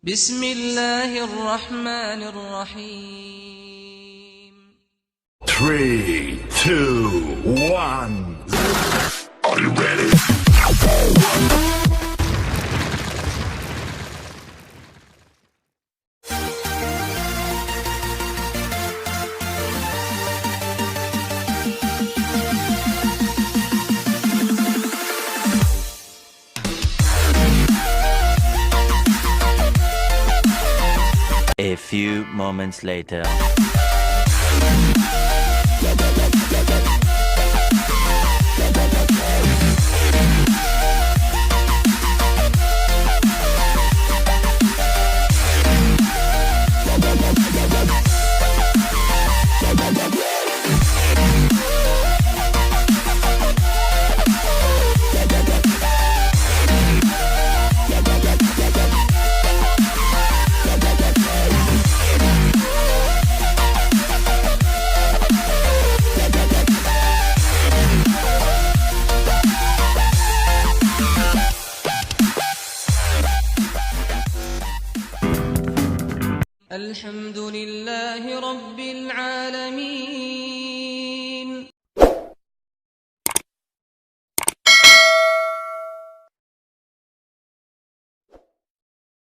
بسم الله الرحمن الرحيم. 3, 2, 1. Are you ready? A few moments later. الحمد لله رب العالمين